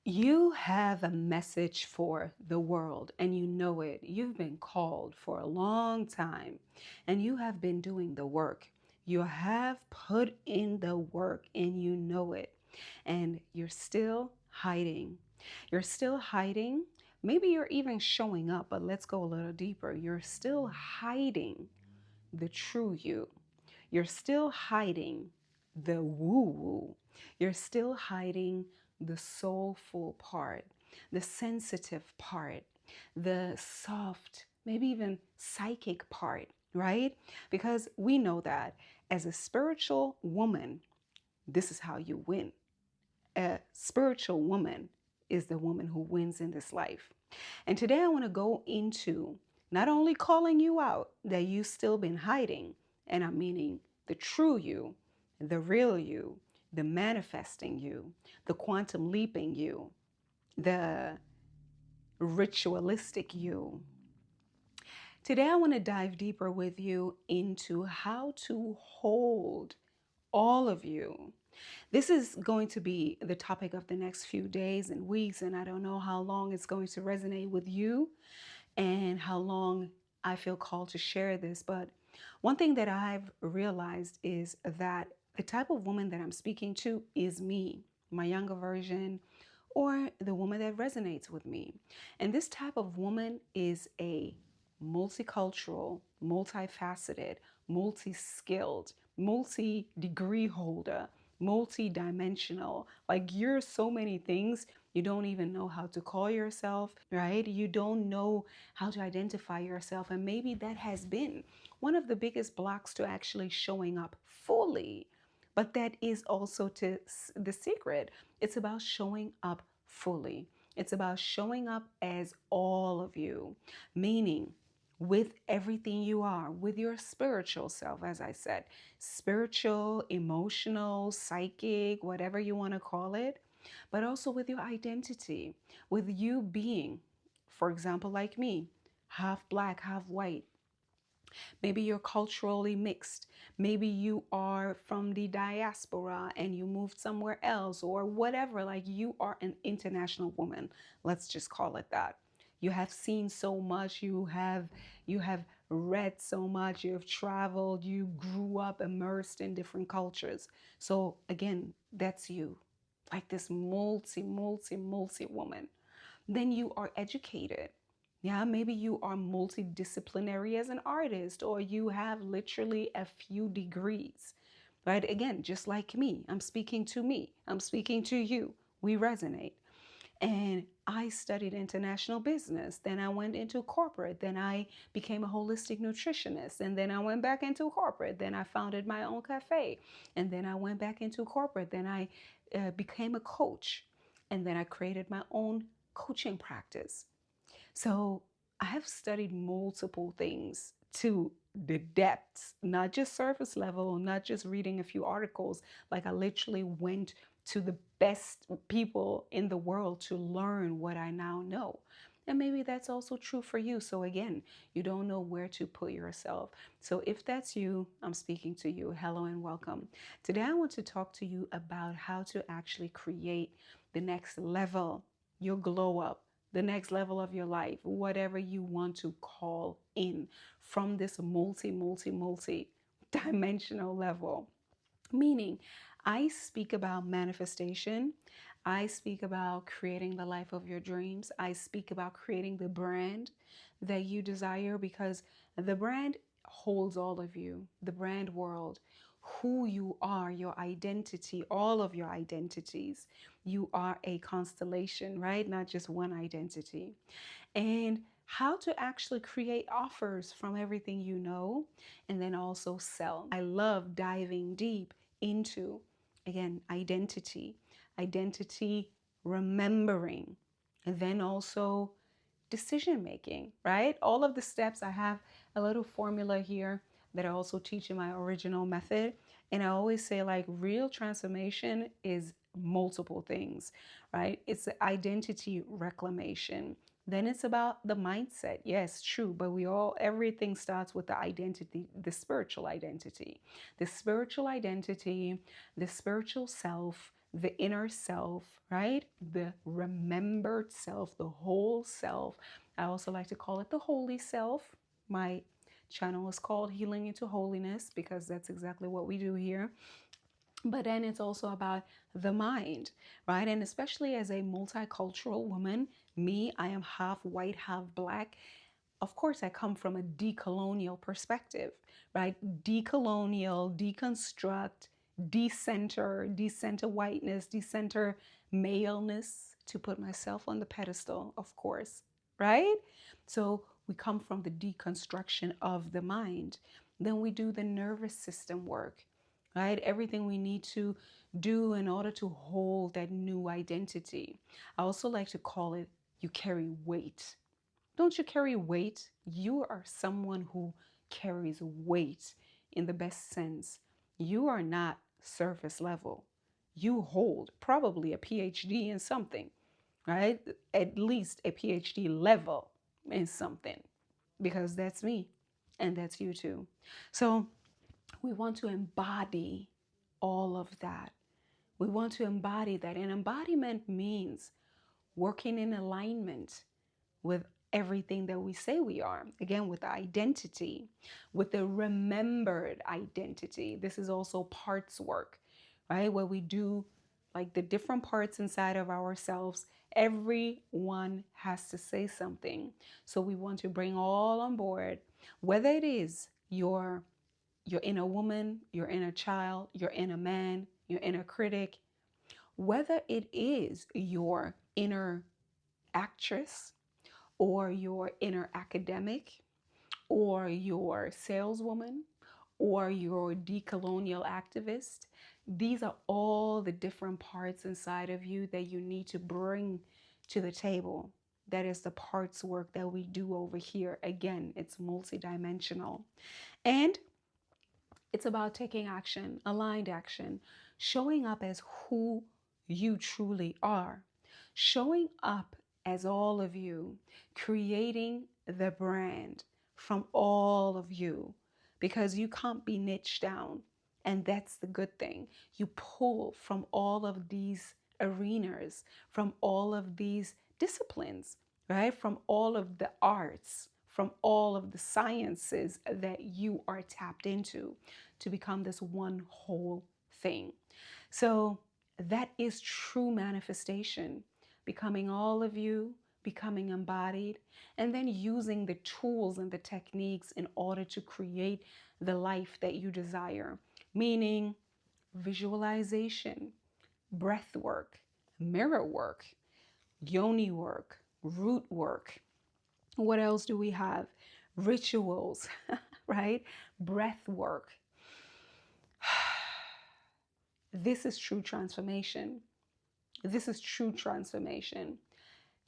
You have a message for the world and you know it. You've been called for a long time and you have been doing the work. You have put in the work and you know it. And you're still hiding. You're still hiding. Maybe you're even showing up, but let's go a little deeper. You're still hiding the true you. You're still hiding the woo woo. You're still hiding the soulful part, the sensitive part, the soft, maybe even psychic part, right? Because we know that as a spiritual woman, this is how you win. A spiritual woman is the woman who wins in this life. And today I want to go into not only calling you out that you've still been hiding, and I'm meaning the true you, the real you, the manifesting you, the quantum leaping you, the ritualistic you. Today I want to dive deeper with you into how to hold all of you. This is going to be the topic of the next few days and weeks, and I don't know how long it's going to resonate with you and how long I feel called to share this. But one thing that I've realized is that the type of woman that I'm speaking to is me, my younger version, or the woman that resonates with me. And this type of woman is a multicultural, multifaceted, multi skilled, multi degree holder, multi-dimensional. Like you're so many things you don't even know how to call yourself, right? You don't know how to identify yourself. And maybe that has been one of the biggest blocks to actually showing up fully. But that is also to the secret. It's about showing up fully. It's about showing up as all of you, meaning with everything you are, with your spiritual self, as I said, spiritual, emotional, psychic, whatever you want to call it, but also with your identity, with you being, for example, like me, half black, half white. Maybe you're culturally mixed. Maybe you are from the diaspora and you moved somewhere else or whatever. Like you are an international woman. Let's just call it that. You have seen so much. You have read so much. You have traveled. You grew up immersed in different cultures. So again, that's you. Like this multi woman. Then you are educated. Yeah, maybe you are multidisciplinary as an artist, or you have literally a few degrees, right? Again, just like me, I'm speaking to me, I'm speaking to you. We resonate. And I studied international business. Then I went into corporate. Then I became a holistic nutritionist. And then I went back into corporate. Then I founded my own cafe. And then I went back into corporate. Then I became a coach. And then I created my own coaching practice. So I have studied multiple things to the depths, not just surface level, not just reading a few articles. Like I literally went to the best people in the world to learn what I now know. And maybe that's also true for you. So again, you don't know where to put yourself. So if that's you, I'm speaking to you. Hello and welcome. Today I want to talk to you about how to actually create the next level, your glow up, the next level of your life, whatever you want to call in from this multi dimensional level. Meaning, I speak about manifestation. I speak about creating the life of your dreams. I speak about creating the brand that you desire because the brand holds all of you, the brand world, who you are, your identity, all of your identities. You are a constellation, right? Not just one identity. And how to actually create offers from everything you know and then also sell. I love diving deep into, again, identity, remembering, and then also decision making, right? All of the steps, I have a little formula here that I also teach in my original method. And I always say, like, real transformation is multiple things, right? It's the identity reclamation. Then it's about the mindset. Yes, true. But everything starts with the identity, the spiritual identity, the spiritual self, the inner self, right? The remembered self, the whole self. I also like to call it the holy self. My channel is called Healing into Holiness because that's exactly what we do here. But then it's also about the mind, right? And especially as a multicultural woman, me, I am half white, half black. Of course, I come from a decolonial perspective, right? Decolonial, deconstruct, decenter whiteness, decenter maleness to put myself on the pedestal, of course, right? So we come from the deconstruction of the mind. Then we do the nervous system work, right? Everything we need to do in order to hold that new identity. I also like to call it you carry weight. Don't you carry weight? You are someone who carries weight in the best sense. You are not surface level. You hold probably a PhD in something, right? At least a PhD level in something, because that's me and that's you too. So we want to embody all of that. We want to embody that. And embodiment means working in alignment with everything that we say we are. Again, with the identity, with the remembered identity. This is also parts work, right? Where we do like the different parts inside of ourselves. Everyone has to say something. So we want to bring all on board, whether it is your inner woman, your inner child, your inner man, your inner critic, whether it is your inner actress or your inner academic or your saleswoman or your decolonial activist. These are all the different parts inside of you that you need to bring to the table. That is the parts work that we do over here. Again, it's multidimensional. And it's about taking action, aligned action, showing up as who you truly are, showing up as all of you, creating the brand from all of you, because you can't be niched down. And that's the good thing. You pull from all of these arenas, from all of these disciplines, right? From all of the arts, from all of the sciences that you are tapped into to become this one whole thing. So that is true manifestation, becoming all of you, becoming embodied, and then using the tools and the techniques in order to create the life that you desire, meaning visualization, breath work, mirror work, yoni work, root work. What else do we have? Rituals, right? Breath work. This is true transformation. This is true transformation.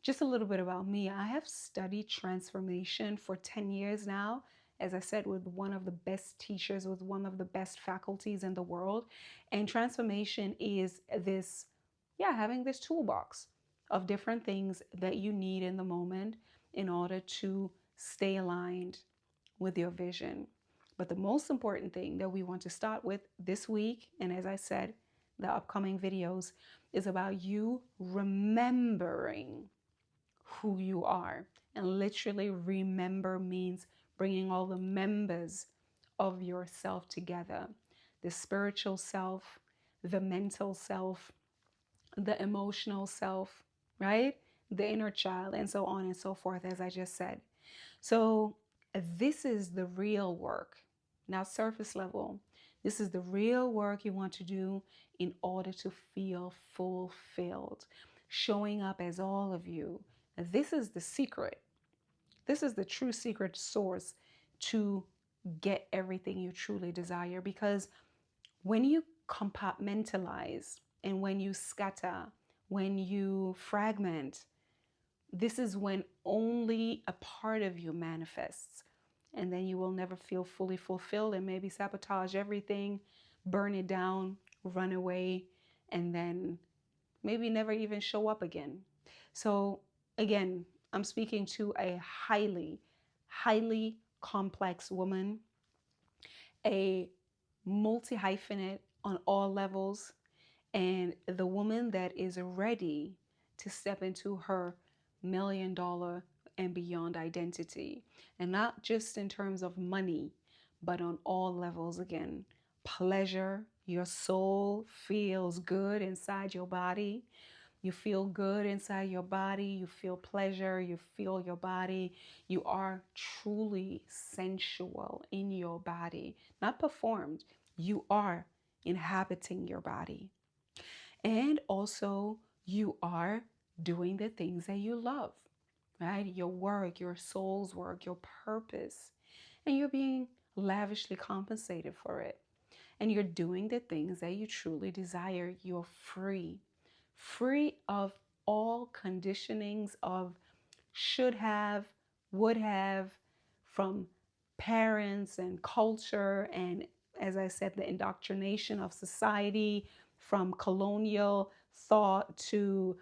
Just a little bit about me. I have studied transformation for 10 years now. As I said, with one of the best teachers, with one of the best faculties in the world. And transformation is this, yeah, having this toolbox of different things that you need in the moment in order to stay aligned with your vision. But the most important thing that we want to start with this week, and as I said, the upcoming videos, is about you remembering who you are. And literally, remember means bringing all the members of yourself together: the spiritual self, the mental self, the emotional self, right? The inner child, and so on and so forth, as I just said. So, this is the real work, not surface level. This is the real work you want to do in order to feel fulfilled, showing up as all of you. This is the secret. This is the true secret source to get everything you truly desire. Because when you compartmentalize and when you scatter, when you fragment, this is when only a part of you manifests. And then you will never feel fully fulfilled and maybe sabotage everything, burn it down, run away, and then maybe never even show up again. So, again, I'm speaking to a highly complex woman, a multi hyphenate on all levels, And the woman that is ready to step into her $1 million and beyond identity, and not just in terms of money, but on all levels again. Pleasure, your soul feels good inside your body. You feel good inside your body. You feel pleasure. You feel your body. You are truly sensual in your body, not performed. You are inhabiting your body. And also, you are doing the things that you love, right? Your work, your soul's work, your purpose. And you're being lavishly compensated for it. And you're doing the things that you truly desire. You're free, free of all conditionings of should have, would have, from parents and culture, and as I said, the indoctrination of society, from colonial thought to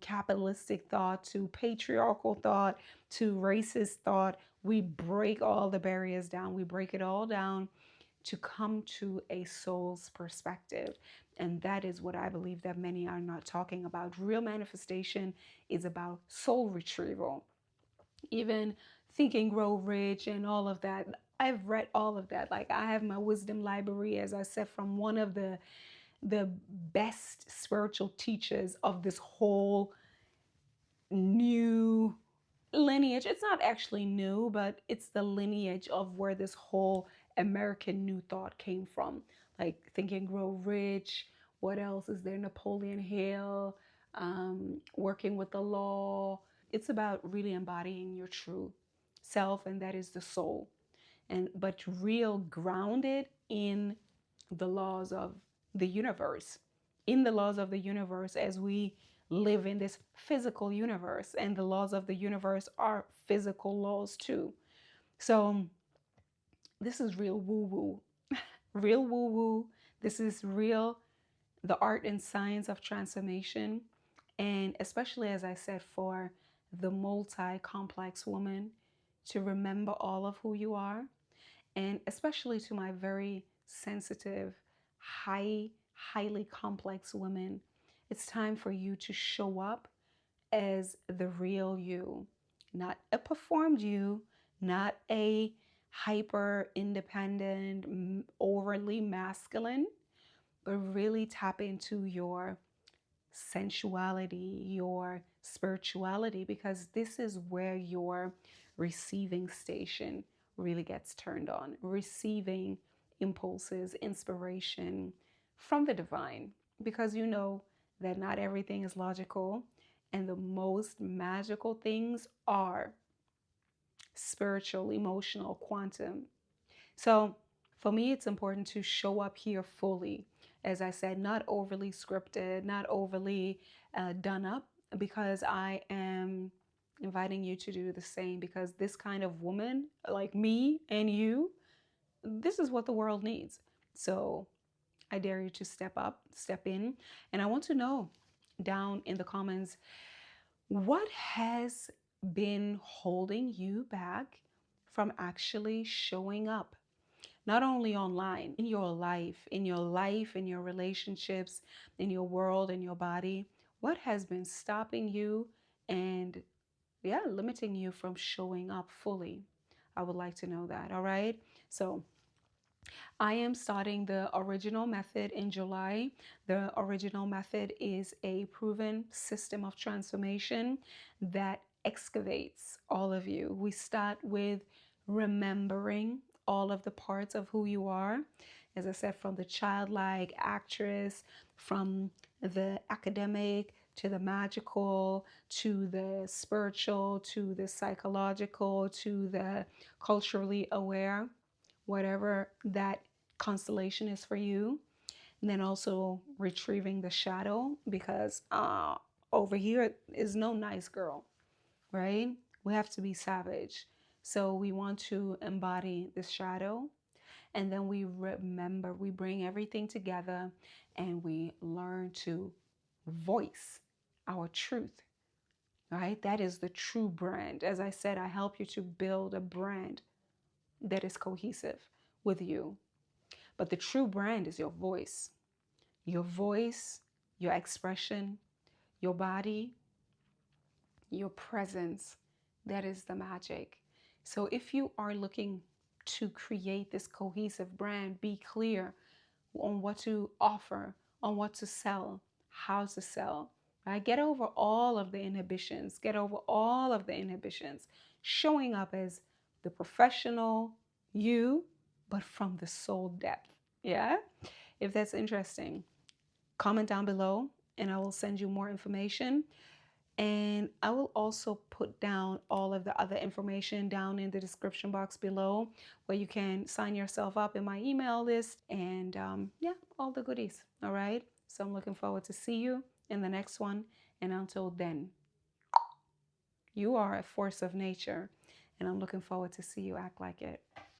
capitalistic thought to patriarchal thought to racist thought. We break all the barriers down. We break it all down to come to a soul's perspective. And that is what I believe that many are not talking about. Real manifestation is about soul retrieval. Even Think and Grow Rich and all of that. I've read all of that. Like, I have my wisdom library, as I said, from one of the best spiritual teachers of this whole new lineage. It's not actually new, but it's the lineage of where this whole American New Thought came from. Like Think and Grow Rich. What else is there? Napoleon Hill, Working with the Law. It's about really embodying your true self, and that is the soul. And but real grounded in the laws of the universe, in the laws of the universe as we live in this physical universe. And the laws of the universe are physical laws too. So this is real woo woo, real woo woo. This is real, the art and science of transformation. And especially, as I said, for the multi complex woman to remember all of who you are. And especially to my very sensitive, highly complex women, it's time for you to show up as the real you, not a performed you, not a hyper independent, overly masculine, but really tap into your sensuality, your spirituality, because this is where your receiving station really gets turned on. Receiving impulses, inspiration from the divine, because you know that not everything is logical, and the most magical things are spiritual, emotional, quantum. So for me, it's important to show up here fully. As I said, not overly scripted, not overly done up, because I am inviting you to do the same. Because this kind of woman, like me and you, this is what the world needs. So I dare you to step up, step in. And I want to know down in the comments, what has been holding you back from actually showing up? Not only online, in your relationships, in your world, in your body. What has been stopping you and, yeah, limiting you from showing up fully? I would like to know that. All right. So I am starting the original method in July. The original method is a proven system of transformation that excavates all of you. We start with remembering all of the parts of who you are. As I said, from the childlike actress, from the academic to the magical, to the spiritual, to the psychological, to the culturally aware, whatever that constellation is for you. And then also retrieving the shadow, because over here is no nice girl, right? We have to be savage. So we want to embody the shadow. And then we remember, we bring everything together and we learn to voice our truth, right? That is the true brand. As I said, I help you to build a brand that is cohesive with you. But the true brand is your voice. your voice, your expression, your body, your presence. That is the magic. So if you are looking to create this cohesive brand, be clear on what to offer, on what to sell, how to sell. Right? Get over all of the inhibitions. Get over all of the inhibitions. Showing up as the professional you, but from the soul depth. Yeah? If that's interesting, comment down below and I will send you more information. And I will also put down all of the other information down in the description box below where you can sign yourself up in my email list and yeah, all the goodies. All right. So I'm looking forward to see you in the next one. And until then, you are a force of nature and I'm looking forward to see you act like it.